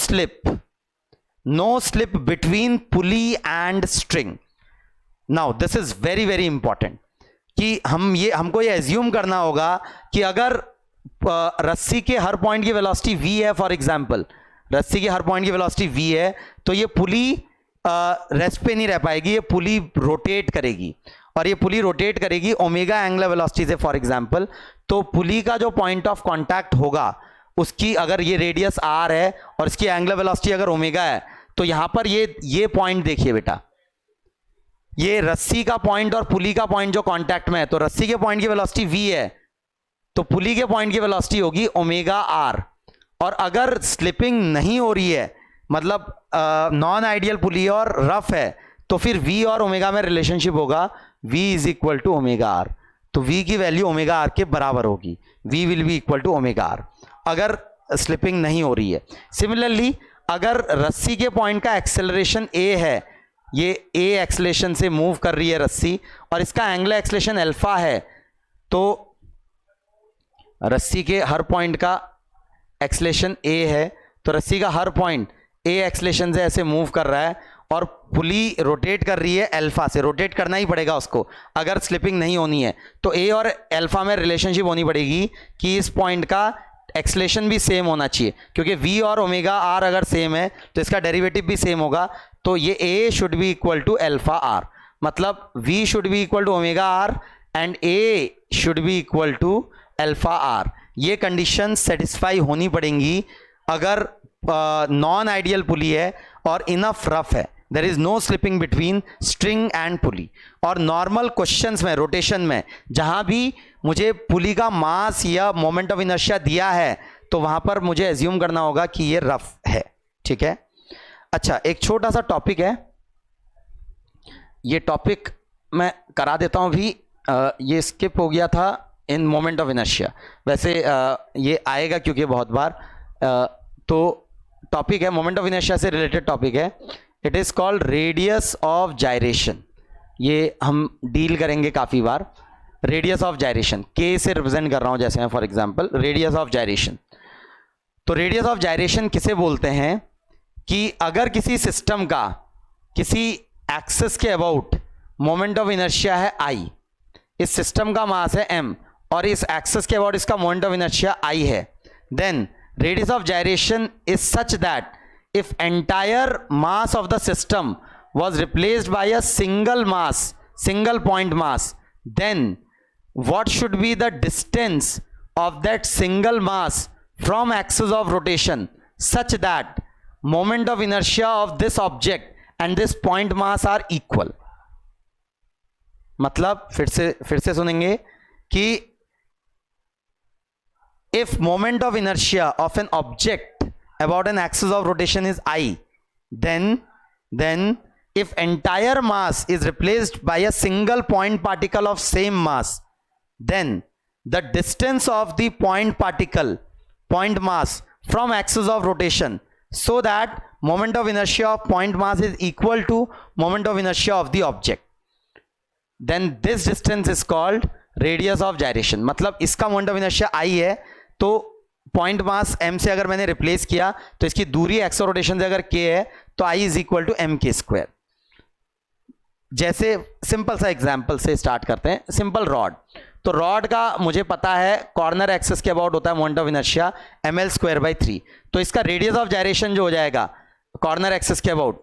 slip between pulley and string. Now this is very very important कि हमको ये एज्यूम करना होगा कि अगर रस्सी के हर पॉइंट की वेलोसिटी v है, फॉर एग्जांपल रस्सी के हर पॉइंट की वेलोसिटी v है, तो ये पुली रेस्ट पे नहीं रह पाएगी, ये पुली रोटेट करेगी, और ये पुली रोटेट करेगी ओमेगा एंगुलर वेलोसिटी से फॉर एग्जांपल। तो पुली का जो पॉइंट ऑफ कांटेक्ट होगा उसकी अगर ये रेडियस r है और इसकी एंगुलर वेलोसिटी अगर ओमेगा है, तो यहां पर ये पॉइंट देखिए बेटा, ये रस्सी का पॉइंट और पुली का पॉइंट जो कांटेक्ट में है, तो रस्सी के पॉइंट की वेलोसिटी v है, तो पुली के पॉइंट की वेलोसिटी होगी ओमेगा r। और अगर स्लिपिंग नहीं हो रही है, मतलब नॉन आइडियल पुली और रफ है, तो फिर v और ओमेगा में रिलेशनशिप होगा v is equal to omega r। तो v की वैल्यू ओमेगा r के बराबर होगी, v will be equal to omega r अगर स्लिपिंग नहीं हो रही है। सिमिलरली अगर रस्सी के पॉइंट का एक्सेलरेशन a है, ये a एक्सेलरेशन से मूव कर रही है रस्सी, और इसका एंगुलर एक्सेलरेशन अल्फा है, तो रस्सी के हर पॉइंट का एक्सेलरेशन a है, तो रस्सी का हर पॉइंट a एक्सेलरेशन से ऐसे मूव कर रहा है, और पुली रोटेट कर रही है अल्फा से, रोटेट करना ही पड़ेगा उसको अगर स्लिपिंग नहीं होनी है। तो a और अल्फा में रिलेशनशिप होनी पड़ेगी कि इस पॉइंट का एक्सेलरेशन भी सेम होना चाहिए, क्योंकि v और ओमेगा r अगर सेम है तो इसका डेरिवेटिव भी सेम होगा। तो ये a should be equal to alpha r, मतलब v should be equal to omega r and a should be equal to alpha r। ये कंडीशन सेटिस्फाई होनी पड़ेंगी अगर नॉन आइडियल पुली है और इनफ रफ है, there is no slipping between string and pulley. और normal questions में, rotation में, जहां भी मुझे पुली का मास या मोमेंट ऑफ इनर्शिया दिया है, तो वहां पर मुझे एज्यूम करना होगा कि ये रफ है। ठीक है, अच्छा एक छोटा सा टॉपिक है, ये टॉपिक मैं करा देता हूं भी, ये स्किप हो गया था इन मोमेंट ऑफ इनर्शिया, वैसे ये आएगा क्योंकि बहुत बार। तो टॉपिक है मोमेंट ऑफ इनर्शिया से रिलेटेड टॉपिक है, it is called radius of gyration. ये हम डील करेंगे काफी बार। रेडियस ऑफ जायरेशन के से रिप्रेजेंट कर रहा हूं, जैसे मैं for example radius of gyration. तो रेडियस ऑफ जायरेशन किसे बोलते हैं कि अगर किसी सिस्टम का किसी एक्सिस के अबाउट मोमेंट ऑफ इनर्शिया है i, इस सिस्टम का मास है m और इस एक्सिस के अबाउट इसका मोमेंट ऑफ इनर्शिया i है, then radius of gyration is such that if entire mass of the system was replaced by a single mass, single point mass, then what should be the distance of that single mass from axis of rotation such that moment of inertia of this object and this point mass are equal। मतलब फिर से सुनेंगे कि if moment of inertia of an object about an axis of rotation is I, then if entire mass is replaced by a single point particle of same mass, then the distance of the point particle, point mass from axis of rotation, so that moment of inertia of point mass is equal to moment of inertia of the object, then this distance is called radius of gyration। मतलब इसका moment of inertia I है, तो point mass m से अगर मैंने replace किया तो इसकी दूरी एक्स रोटेशन से अगर k है तो I is equal to m k square. जैसे सिंपल सा एग्जांपल से स्टार्ट करते हैं, सिंपल रॉड। तो रॉड का मुझे पता है कॉर्नर एक्सिस के अबाउट होता है moment of inertia ml square by 3, तो इसका रेडियस ऑफ जायरेशन जो हो जाएगा कॉर्नर एक्सिस के अबाउट,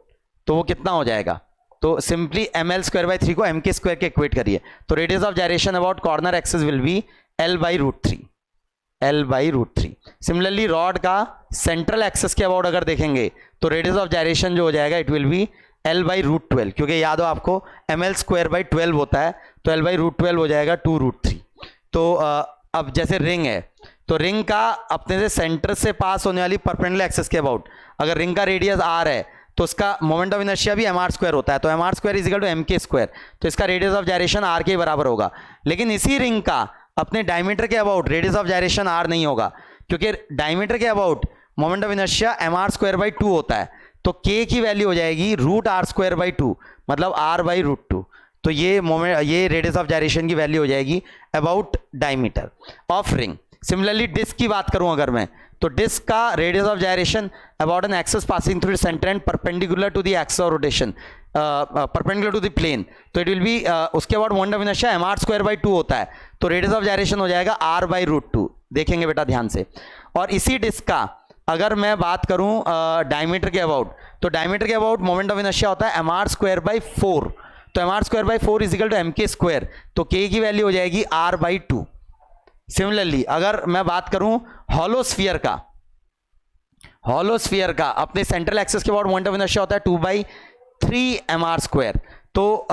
तो वो कितना हो जाएगा, तो सिंपली ml स्क्वायर बाई 3 को m के स्क्वायर के इक्वेट करिए, तो radius of gyration about corner axis will be l by root 3, L by root 3। Similarly rod का सेंट्रल एक्सिस के अबाउट अगर देखेंगे तो रेडियस ऑफ जायरेशन जो हो जाएगा it will be L by root 12, क्योंकि याद हो आपको ml स्क्वायर बाई 12 होता है, तो L बाई रूट 12 हो जाएगा 2 रूट 3। तो अब जैसे रिंग है, तो रिंग का अपने से सेंटर से पास होने वाली परपेंडिकुलर एक्सिस के अबाउट अगर रिंग का रेडियस r है तो उसका मोमेंट ऑफ इनर्शिया भी mr स्क्वायर होता है, तो mr square is equal to m k square, तो इसका रेडियस ऑफ जायरेशन r के बराबर होगा। लेकिन इसी रिंग का अपने डायमीटर के about radius of gyration r नहीं होगा, क्योंकि डायमीटर के about moment of inertia mr square by 2 होता है, तो k की वैल्यू हो जाएगी रूट r स्क्वायर बाई 2, मतलब r बाई रूट 2। तो ये रेडियस ऑफ जायरेशन की वैल्यू हो जाएगी about diameter of ring. Similarly disc की बात करूं अगर मैं, तो डिस्क का radius of gyration about an axis passing through centre and perpendicular to the axis of rotation, perpendicular to the plane, तो इट विल बी उसके about moment of inertia mr square by 2 होता है, तो radius of gyration हो जाएगा r by root 2। देखेंगे बेटा ध्यान से। और इसी डिस्क का अगर मैं बात करूं डायमीटर के अबाउट, तो डायमीटर के अबाउट मोमेंट ऑफ इनर्शिया होता है mr स्क्वायर बाई 4, तो mr square by 4 is equal to m k square, तो k की वैल्यू हो जाएगी r बाई 2। सिमिलरली अगर मैं बात करूं हॉलोस्फीयर का, हॉलोस्फीयर का अपने सेंट्रल एक्सिस के अबाउट मोमेंट ऑफ इनर्शिया होता है 2 बाई 3 mr स्क्वायर, तो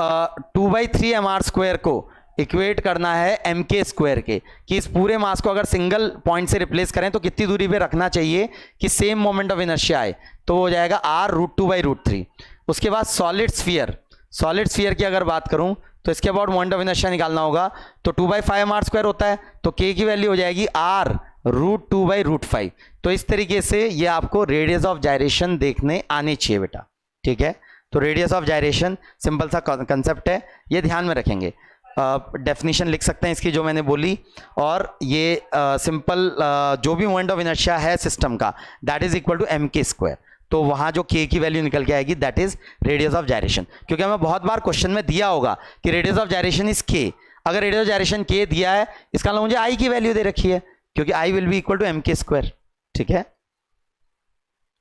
2/3 mr² को इक्वेट करना है mk² के, कि इस पूरे मास को अगर सिंगल पॉइंट से रिप्लेस करें तो कितनी दूरी पे रखना चाहिए कि सेम मोमेंट ऑफ इनर्शिया आए, तो हो जाएगा r√2/√3। उसके बाद सॉलिड स्फीयर की अगर बात करूं तो इसके अबाउट मोमेंट ऑफ इनर्शिया निकालना होगा, तो 2/5mr² होता है, तो k की वैल्यू हो जाएगी r√2/√5। तो इस तरीके से ये आपको रेडियस ऑफ जायरेशन देखने आनी चाहिए बेटा, ठीक है। तो रेडियस ऑफ जायरेशन सिंपल सा कंसेप्ट है, ये ध्यान में रखेंगे। डेफिनेशन लिख सकते हैं इसकी जो मैंने बोली, और ये सिंपल जो भी मोमेंट ऑफ इनर्शिया है सिस्टम का that is equal to mk²। तो वहां जो k की वैल्यू निकल के आएगी that is radius of gyration, क्योंकि हमें बहुत बार क्वेश्चन में दिया होगा कि radius of gyration is k। अगर रेडियस ऑफ जायरेशन k दिया है, इसका मतलब मुझे i की वैल्यू दे रखी है, क्योंकि i will be equal to mk², ठीक है।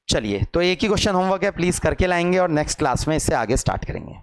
चलिए, तो एक ही क्वेश्चन होमवर्क है, प्लीज करके लाएंगे और नेक्स्ट क्लास में इससे आगे स्टार्ट करेंगे।